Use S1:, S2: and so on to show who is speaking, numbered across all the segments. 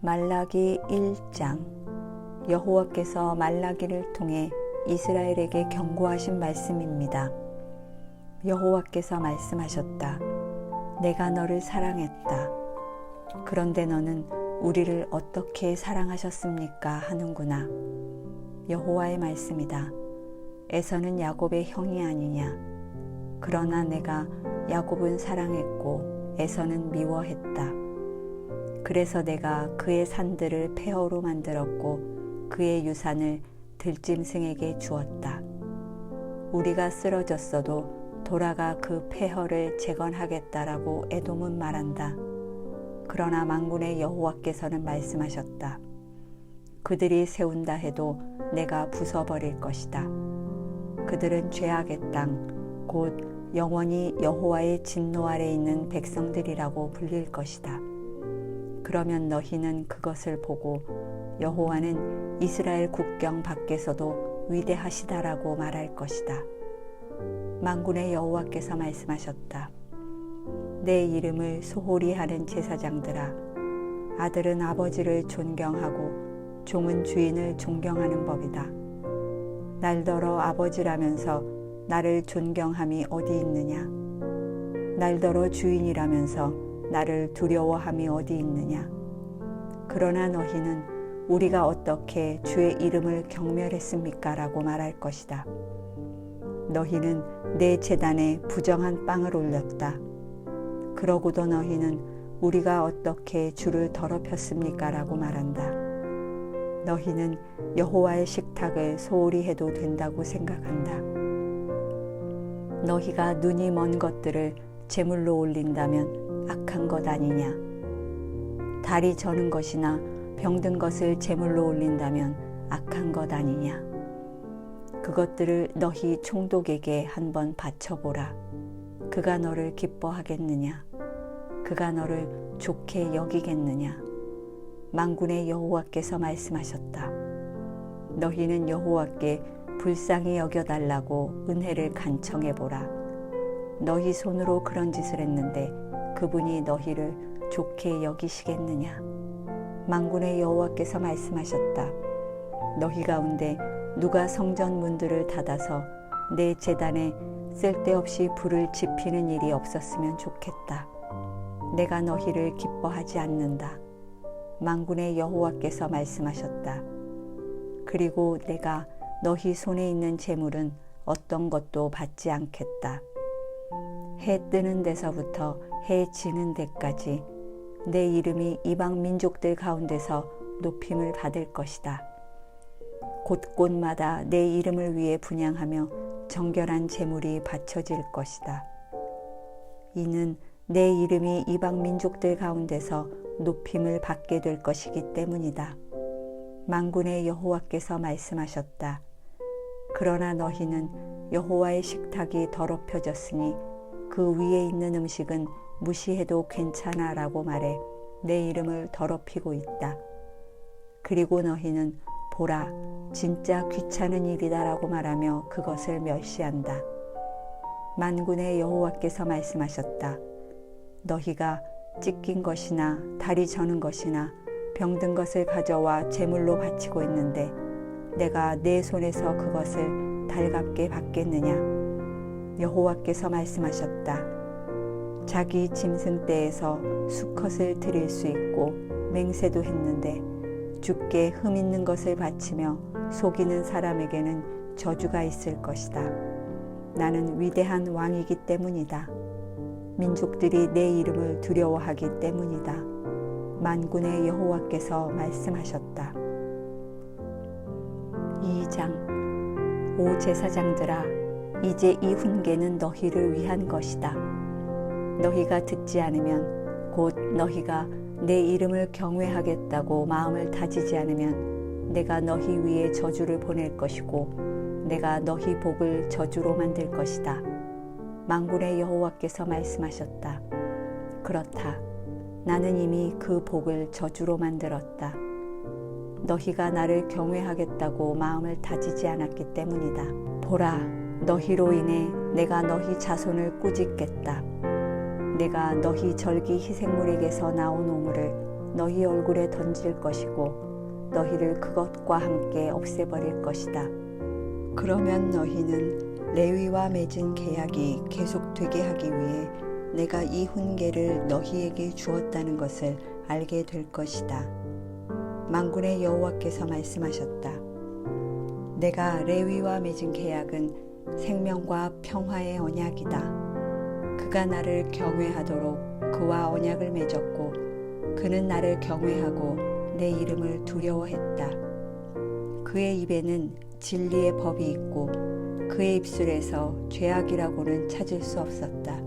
S1: 말라기 1장. 여호와께서 말라기를 통해 이스라엘에게 경고하신 말씀입니다. 여호와께서 말씀하셨다. 내가 너를 사랑했다. 그런데 너는 우리를 어떻게 사랑하셨습니까? 하는구나. 여호와의 말씀이다. 에서는 야곱의 형이 아니냐. 그러나 내가 야곱은 사랑했고 에서는 미워했다. 그래서 내가 그의 산들을 폐허로 만들었고 그의 유산을 들짐승에게 주었다. 우리가 쓰러졌어도 돌아가 그 폐허를 재건하겠다라고 에돔은 말한다. 그러나 만군의 여호와께서는 말씀하셨다. 그들이 세운다 해도 내가 부숴버릴 것이다. 그들은 죄악의 땅, 곧 영원히 여호와의 진노 아래 있는 백성들이라고 불릴 것이다. 그러면 너희는 그것을 보고 여호와는 이스라엘 국경 밖에서도 위대하시다라고 말할 것이다. 만군의 여호와께서 말씀하셨다. 내 이름을 소홀히 하는 제사장들아, 아들은 아버지를 존경하고 종은 주인을 존경하는 법이다. 날더러 아버지라면서 나를 존경함이 어디 있느냐? 날더러 주인이라면서 나를 두려워함이 어디 있느냐? 그러나 너희는 우리가 어떻게 주의 이름을 경멸했습니까? 라고 말할 것이다. 너희는 내 제단에 부정한 빵을 올렸다. 그러고도 너희는 우리가 어떻게 주를 더럽혔습니까? 라고 말한다. 너희는 여호와의 식탁을 소홀히 해도 된다고 생각한다. 너희가 눈이 먼 것들을 제물로 올린다면 악한 것 아니냐? 다리 저는 것이나 병든 것을 제물로 올린다면 악한 것 아니냐? 그것들을 너희 총독에게 한번 바쳐보라. 그가 너를 기뻐하겠느냐? 그가 너를 좋게 여기겠느냐? 만군의 여호와께서 말씀하셨다. 너희는 여호와께 불쌍히 여겨달라고 은혜를 간청해보라. 너희 손으로 그런 짓을 했는데 그분이 너희를 좋게 여기시겠느냐? 만군의 여호와께서 말씀하셨다. 너희 가운데 누가 성전 문들을 닫아서 내 제단에 쓸데없이 불을 지피는 일이 없었으면 좋겠다. 내가 너희를 기뻐하지 않는다. 만군의 여호와께서 말씀하셨다. 그리고 내가 너희 손에 있는 재물은 어떤 것도 받지 않겠다. 해 뜨는 데서부터 해 지는 데까지 내 이름이 이방 민족들 가운데서 높임을 받을 것이다. 곳곳마다 내 이름을 위해 분향하며 정결한 제물이 바쳐질 것이다. 이는 내 이름이 이방 민족들 가운데서 높임을 받게 될 것이기 때문이다. 만군의 여호와께서 말씀하셨다. 그러나 너희는 여호와의 식탁이 더럽혀졌으니 그 위에 있는 음식은 무시해도 괜찮아 라고 말해 내 이름을 더럽히고 있다. 그리고 너희는 보라, 진짜 귀찮은 일이다 라고 말하며 그것을 멸시한다. 만군의 여호와께서 말씀하셨다. 너희가 찢긴 것이나 다리 저는 것이나 병든 것을 가져와 제물로 바치고 있는데 내가 내 손에서 그것을 달갑게 받겠느냐? 여호와께서 말씀하셨다. 자기 짐승 떼에서 수컷을 드릴 수 있고 맹세도 했는데 주께 흠 있는 것을 바치며 속이는 사람에게는 저주가 있을 것이다. 나는 위대한 왕이기 때문이다. 민족들이 내 이름을 두려워하기 때문이다. 만군의 여호와께서 말씀하셨다. 2장. 오 제사장들아, 이제 이 훈계는 너희를 위한 것이다. 너희가 듣지 않으면 곧 너희가 내 이름을 경외하겠다고 마음을 다지지 않으면 내가 너희 위에 저주를 보낼 것이고 내가 너희 복을 저주로 만들 것이다. 만군의 여호와께서 말씀하셨다. 그렇다. 나는 이미 그 복을 저주로 만들었다. 너희가 나를 경외하겠다고 마음을 다지지 않았기 때문이다. 보라, 너희로 인해 내가 너희 자손을 꾸짖겠다. 내가 너희 절기 희생물에게서 나온 오물을 너희 얼굴에 던질 것이고 너희를 그것과 함께 없애버릴 것이다. 그러면 너희는 레위와 맺은 계약이 계속되게 하기 위해 내가 이 훈계를 너희에게 주었다는 것을 알게 될 것이다. 만군의 여호와께서 말씀하셨다. 내가 레위와 맺은 계약은 생명과 평화의 언약이다. 그가 나를 경외하도록 그와 언약을 맺었고 그는 나를 경외하고 내 이름을 두려워했다. 그의 입에는 진리의 법이 있고 그의 입술에서 죄악이라고는 찾을 수 없었다.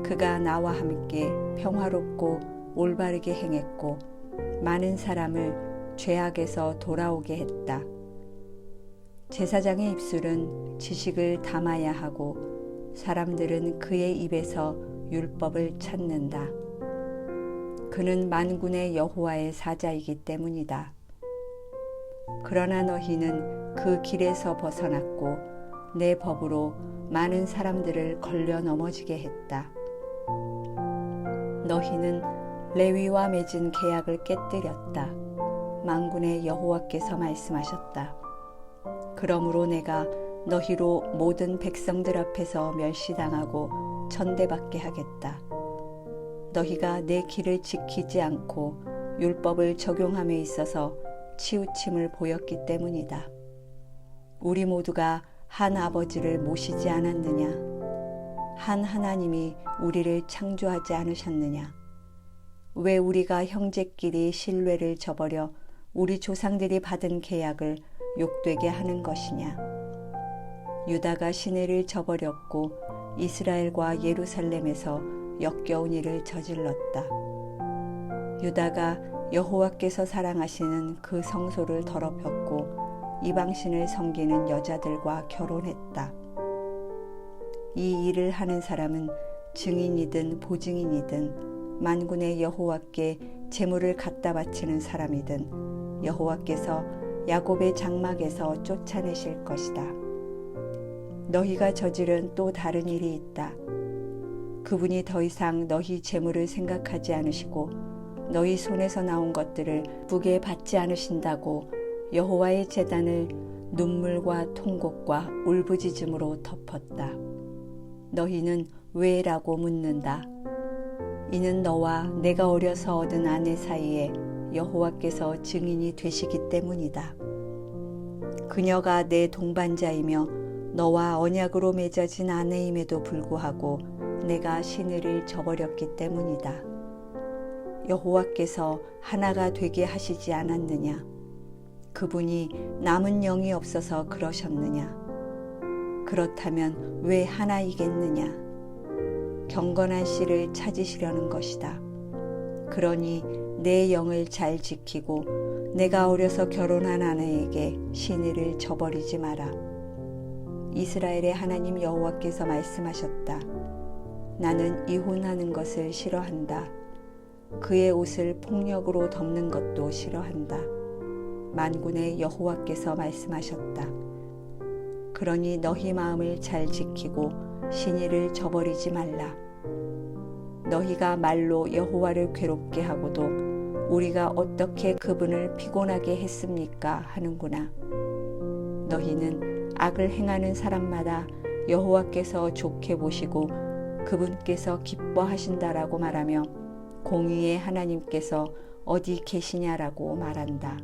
S1: 그가 나와 함께 평화롭고 올바르게 행했고 많은 사람을 죄악에서 돌아오게 했다. 제사장의 입술은 지식을 담아야 하고 사람들은 그의 입에서 율법을 찾는다. 그는 만군의 여호와의 사자이기 때문이다. 그러나 너희는 그 길에서 벗어났고 내 법으로 많은 사람들을 걸려 넘어지게 했다. 너희는 레위와 맺은 계약을 깨뜨렸다. 만군의 여호와께서 말씀하셨다. 그러므로 내가 너희로 모든 백성들 앞에서 멸시당하고 천대받게 하겠다. 너희가 내 길을 지키지 않고 율법을 적용함에 있어서 치우침을 보였기 때문이다. 우리 모두가 한 아버지를 모시지 않았느냐? 한 하나님이 우리를 창조하지 않으셨느냐? 왜 우리가 형제끼리 신뢰를 저버려 우리 조상들이 받은 계약을 욕되게 하는 것이냐? 유다가 시내를 저버렸고 이스라엘과 예루살렘에서 역겨운 일을 저질렀다. 유다가 여호와께서 사랑하시는 그 성소를 더럽혔고 이방신을 섬기는 여자들과 결혼했다. 이 일을 하는 사람은 증인이든 보증인이든 만군의 여호와께 제물을 갖다 바치는 사람이든 여호와께서 야곱의 장막에서 쫓아내실 것이다. 너희가 저지른 또 다른 일이 있다. 그분이 더 이상 너희 재물을 생각하지 않으시고 너희 손에서 나온 것들을 기쁘게 받지 않으신다고 여호와의 제단을 눈물과 통곡과 울부짖음으로 덮었다. 너희는 왜라고 묻는다. 이는 너와 내가 어려서 얻은 아내 사이에 여호와께서 증인이 되시기 때문이다. 그녀가 내 동반자이며 너와 언약으로 맺어진 아내임에도 불구하고 내가 시내를 저버렸기 때문이다. 여호와께서 하나가 되게 하시지 않았느냐? 그분이 남은 영이 없어서 그러셨느냐? 그렇다면 왜 하나이겠느냐? 경건한 씨를 찾으시려는 것이다. 그러니 내 영을 잘 지키고 내가 어려서 결혼한 아내에게 시내를 저버리지 마라. 이스라엘의 하나님 여호와께서 말씀하셨다. 나는 이혼하는 것을 싫어한다. 그의 옷을 폭력으로 덮는 것도 싫어한다. 만군의 여호와께서 말씀하셨다. 그러니 너희 마음을 잘 지키고 신의를 저버리지 말라. 너희가 말로 여호와를 괴롭게 하고도 우리가 어떻게 그분을 피곤하게 했습니까 하는구나. 너희는 악을 행하는 사람마다 여호와께서 좋게 보시고 그분께서 기뻐하신다라고 말하며 공의의 하나님께서 어디 계시냐라고 말한다.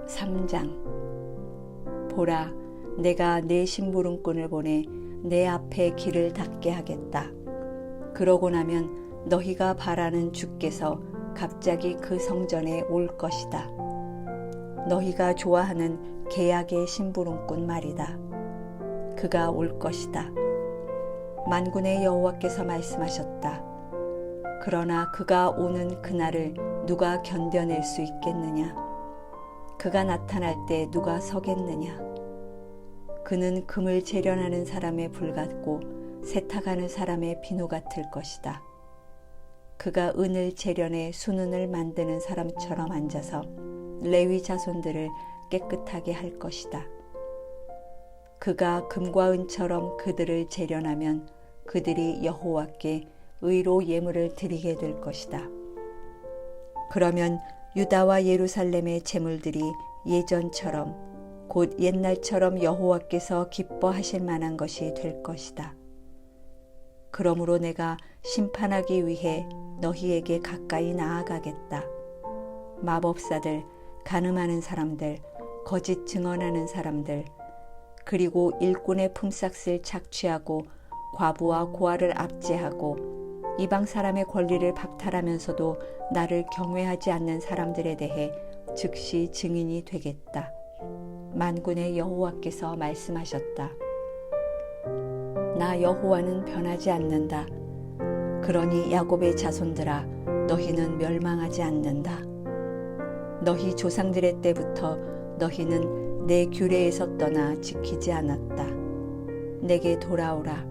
S1: 3장. 보라, 내가 내 심부름꾼을 보내 내 앞에 길을 닫게 하겠다. 그러고 나면 너희가 바라는 주께서 갑자기 그 성전에 올 것이다. 너희가 좋아하는 계약의 심부름꾼 말이다. 그가 올 것이다. 만군의 여호와께서 말씀하셨다. 그러나 그가 오는 그날을 누가 견뎌낼 수 있겠느냐? 그가 나타날 때 누가 서겠느냐? 그는 금을 재련하는 사람의 불 같고 세탁하는 사람의 비누 같을 것이다. 그가 은을 재련해 수는을 만드는 사람처럼 앉아서 레위 자손들을 깨끗하게 할 것이다. 그가 금과 은처럼 그들을 재련하면 그들이 여호와께 의로 예물을 드리게 될 것이다. 그러면 유다와 예루살렘의 제물들이 예전처럼 곧 옛날처럼 여호와께서 기뻐하실 만한 것이 될 것이다. 그러므로 내가 심판하기 위해 너희에게 가까이 나아가겠다. 마법사들, 간음하는 사람들, 거짓 증언하는 사람들, 그리고 일꾼의 품삯을 착취하고 과부와 고아를 압제하고 이방 사람의 권리를 박탈하면서도 나를 경외하지 않는 사람들에 대해 즉시 증인이 되겠다. 만군의 여호와께서 말씀하셨다. 나 여호와는 변하지 않는다. 그러니 야곱의 자손들아, 너희는 멸망하지 않는다. 너희 조상들의 때부터 너희는 내 규례에서 떠나 지키지 않았다. 내게 돌아오라.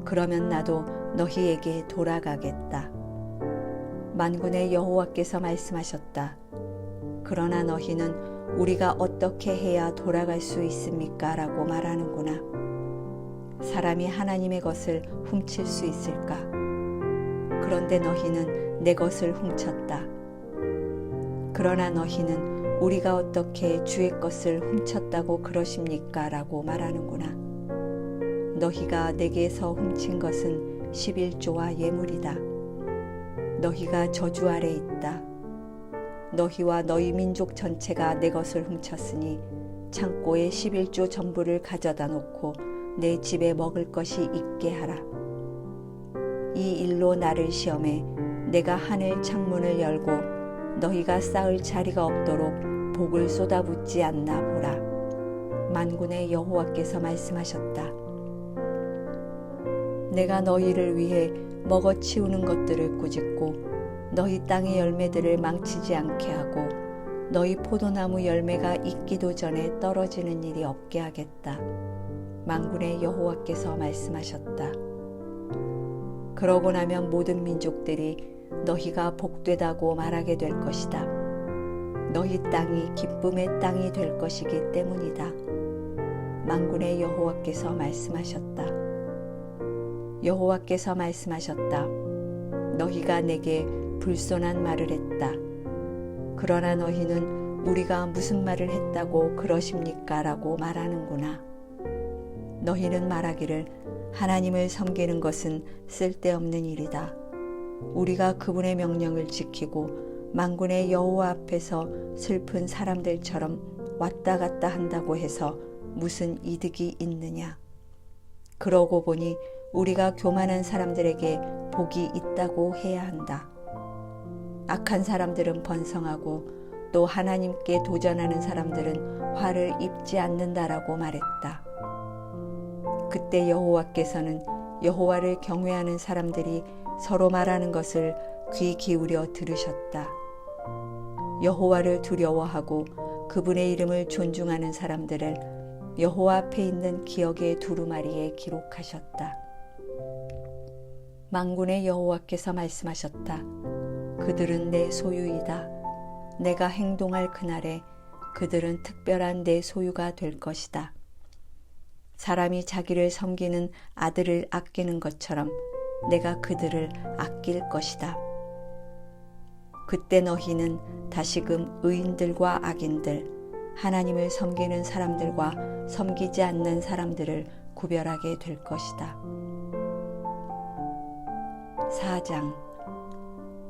S1: 그러면 나도 너희에게 돌아가겠다. 만군의 여호와께서 말씀하셨다. 그러나 너희는 우리가 어떻게 해야 돌아갈 수 있습니까? 라고 말하는구나. 사람이 하나님의 것을 훔칠 수 있을까? 그런데 너희는 내 것을 훔쳤다. 그러나 너희는 우리가 어떻게 주의 것을 훔쳤다고 그러십니까? 라고 말하는구나. 너희가 내게서 훔친 것은 11조와 예물이다. 너희가 저주 아래 있다. 너희와 너희 민족 전체가 내 것을 훔쳤으니 창고에 11조 전부를 가져다 놓고 내 집에 먹을 것이 있게 하라. 이 일로 나를 시험해 내가 하늘 창문을 열고 너희가 쌓을 자리가 없도록 복을 쏟아붓지 않나 보라. 만군의 여호와께서 말씀하셨다. 내가 너희를 위해 먹어치우는 것들을 꾸짖고 너희 땅의 열매들을 망치지 않게 하고 너희 포도나무 열매가 익기도 전에 떨어지는 일이 없게 하겠다. 만군의 여호와께서 말씀하셨다. 그러고 나면 모든 민족들이 너희가 복되다고 말하게 될 것이다. 너희 땅이 기쁨의 땅이 될 것이기 때문이다. 만군의 여호와께서 말씀하셨다. 여호와께서 말씀하셨다. 너희가 내게 불손한 말을 했다. 그러나 너희는 우리가 무슨 말을 했다고 그러십니까? 라고 말하는구나. 너희는 말하기를 하나님을 섬기는 것은 쓸데없는 일이다. 우리가 그분의 명령을 지키고 만군의 여호와 앞에서 슬픈 사람들처럼 왔다 갔다 한다고 해서 무슨 이득이 있느냐. 그러고 보니 우리가 교만한 사람들에게 복이 있다고 해야 한다. 악한 사람들은 번성하고 또 하나님께 도전하는 사람들은 화를 입지 않는다라고 말했다. 그때 여호와께서는 여호와를 경외하는 사람들이 서로 말하는 것을 귀 기울여 들으셨다. 여호와를 두려워하고 그분의 이름을 존중하는 사람들을 여호와 앞에 있는 기억의 두루마리에 기록하셨다. 만군의 여호와께서 말씀하셨다. 그들은 내 소유이다. 내가 행동할 그날에 그들은 특별한 내 소유가 될 것이다. 사람이 자기를 섬기는 아들을 아끼는 것처럼 내가 그들을 아낄 것이다. 그때 너희는 다시금 의인들과 악인들, 하나님을 섬기는 사람들과 섬기지 않는 사람들을 구별하게 될 것이다. 4장.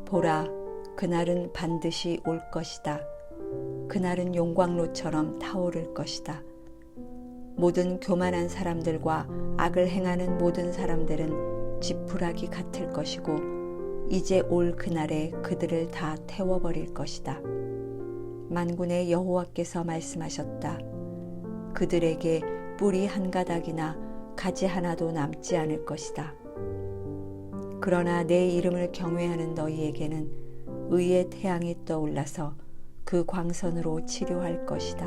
S1: 보라, 그날은 반드시 올 것이다. 그날은 용광로처럼 타오를 것이다. 모든 교만한 사람들과 악을 행하는 모든 사람들은 지푸라기 같을 것이고 이제 올 그날에 그들을 다 태워버릴 것이다. 만군의 여호와께서 말씀하셨다. 그들에게 뿌리 한 가닥이나 가지 하나도 남지 않을 것이다. 그러나 내 이름을 경외하는 너희에게는 의의 태양이 떠올라서 그 광선으로 치료할 것이다.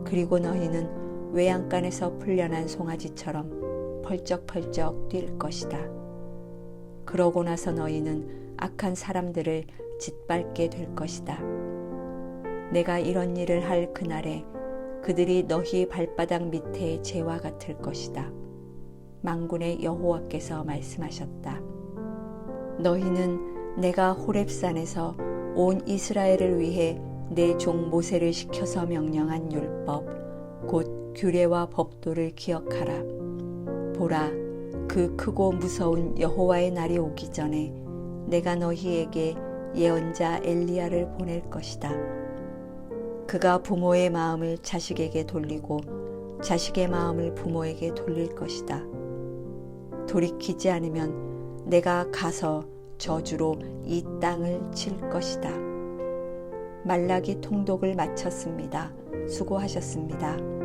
S1: 그리고 너희는 외양간에서 풀려난 송아지처럼 펄쩍펄쩍 뛸 것이다. 그러고 나서 너희는 악한 사람들을 짓밟게 될 것이다. 내가 이런 일을 할 그날에 그들이 너희 발바닥 밑에 재와 같을 것이다. 만군의 여호와께서 말씀하셨다. 너희는 내가 호렙산에서 온 이스라엘을 위해 내 종 모세를 시켜서 명령한 율법 곧 규례와 법도를 기억하라. 보라, 그 크고 무서운 여호와의 날이 오기 전에 내가 너희에게 예언자 엘리야를 보낼 것이다. 그가 부모의 마음을 자식에게 돌리고 자식의 마음을 부모에게 돌릴 것이다. 돌이키지 않으면 내가 가서 저주로 이 땅을 칠 것이다. 말라기 통독을 마쳤습니다. 수고하셨습니다.